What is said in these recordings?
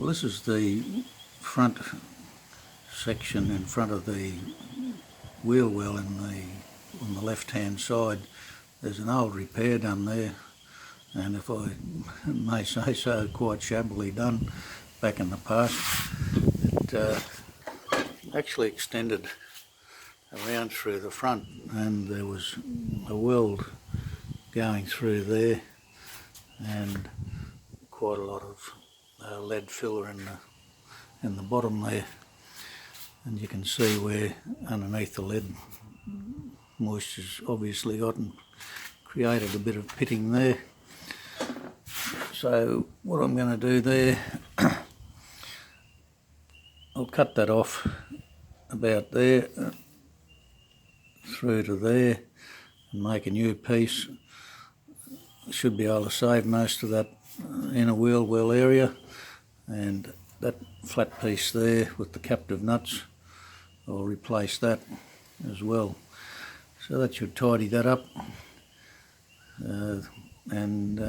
Well, this is the front section in front of the wheel well on the left hand side. There's an old repair done there, and if I may say so, quite shabbily done back in the past. It actually extended around through the front, and there was a weld going through there and quite a lot of lead filler in the bottom there, and you can see where underneath the lead moisture's obviously got and created a bit of pitting there. So what I'm going to do there, I'll cut that off about there through to there and make a new piece. Should be able to save most of that inner wheel well area, and that flat piece there with the captive nuts, I'll replace that as well. So that should tidy that up and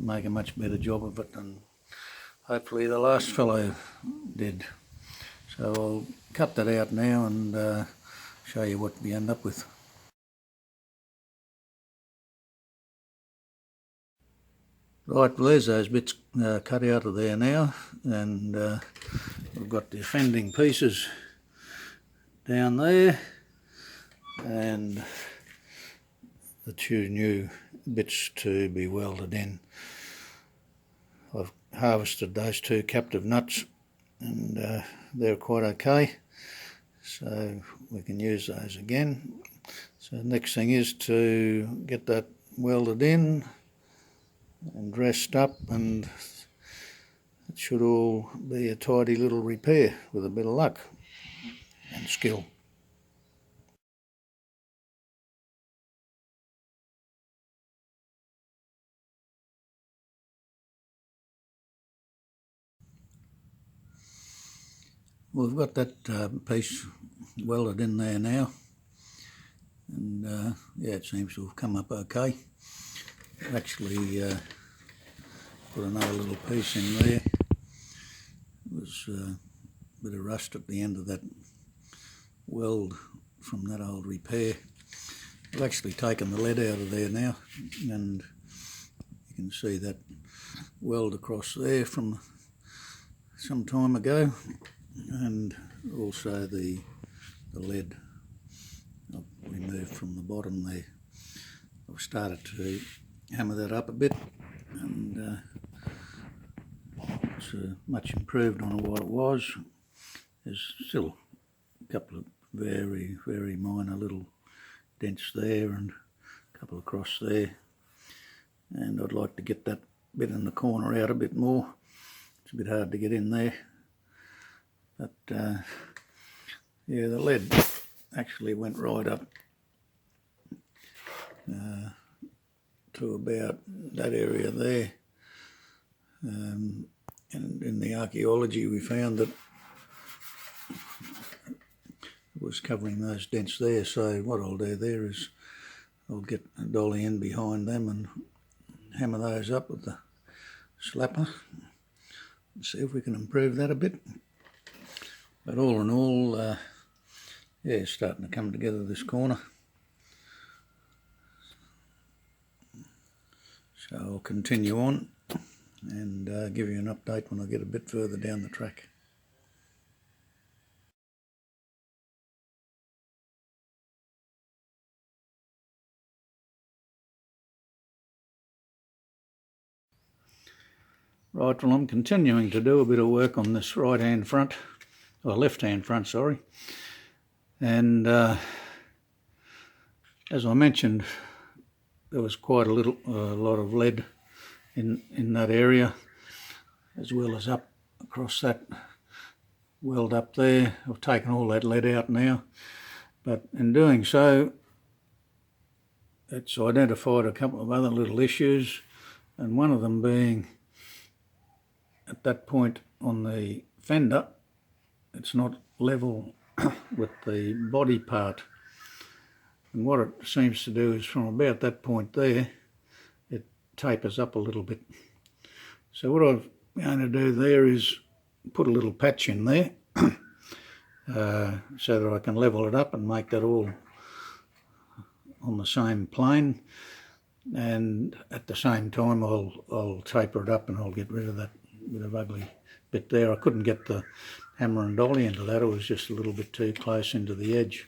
make a much better job of it than hopefully the last fellow did. So I'll cut that out now and show you what we end up with. Right, well there's those bits cut out of there now, and we've got the offending pieces down there and the two new bits to be welded in. I've harvested those two captive nuts and they're quite okay, so we can use those again. So the next thing is to get that welded in and dressed up, and it should all be a tidy little repair with a bit of luck and skill. We've got that piece welded in there now, and yeah, it seems to have come up okay. Actually put another little piece in there. It was a bit of rust at the end of that weld from that old repair. I've actually taken the lead out of there now, and you can see that weld across there from some time ago, and also the lead I've removed from the bottom there. I've started to hammer that up a bit, and it's much improved on what it was. There's still a couple of very, very minor little dents there and a couple across there, and I'd like to get that bit in the corner out a bit more. It's a bit hard to get in there, but yeah, the lead actually went right up to about that area there, and in the archaeology we found that it was covering those dents there. So what I'll do there is I'll get a dolly in behind them and hammer those up with the slapper and see if we can improve that a bit. But all in all, yeah, it's starting to come together, this corner. So I'll continue on and give you an update when I get a bit further down the track. Right, well I'm continuing to do a bit of work on this right hand front, or left hand front, sorry. And as I mentioned, there was quite a lot of lead in that area, as well as up across that weld up there. I've taken all that lead out now, but in doing so, it's identified a couple of other little issues, and one of them being at that point on the fender, it's not level with the body part. And what it seems to do is from about that point there, it tapers up a little bit. So what I'm going to do there is put a little patch in there so that I can level it up and make that all on the same plane, and at the same time I'll taper it up and I'll get rid of that bit of ugly bit there. I couldn't get the hammer and dolly into that, it was just a little bit too close into the edge.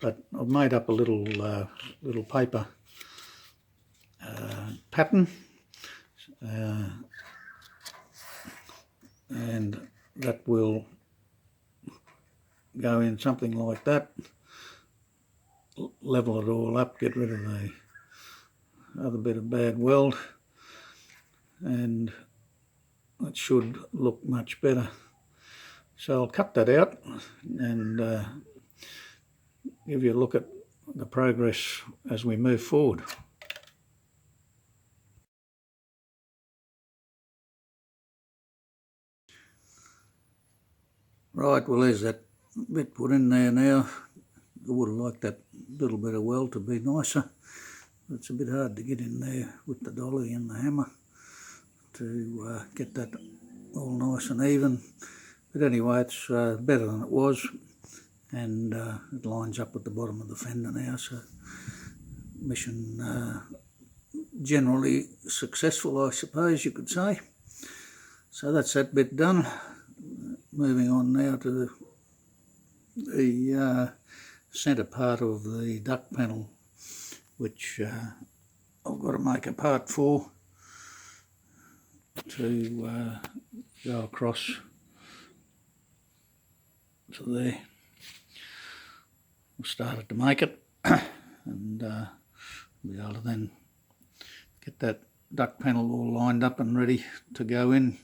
But I've made up a little paper pattern, and that will go in something like that. Level it all up, get rid of the other bit of bad weld, and it should look much better. So I'll cut that out and give you a look at the progress as we move forward. Right, well there's that bit put in there now. I would have liked that little bit of weld to be nicer. It's a bit hard to get in there with the dolly and the hammer to get that all nice and even. But anyway, it's better than it was, and it lines up with the bottom of the fender now, so mission generally successful, I suppose you could say. So that's that bit done. Moving on now to the centre part of the duct panel, which I've got to make a part for to go across to there. We've started to make it and be able to then get that duct panel all lined up and ready to go in.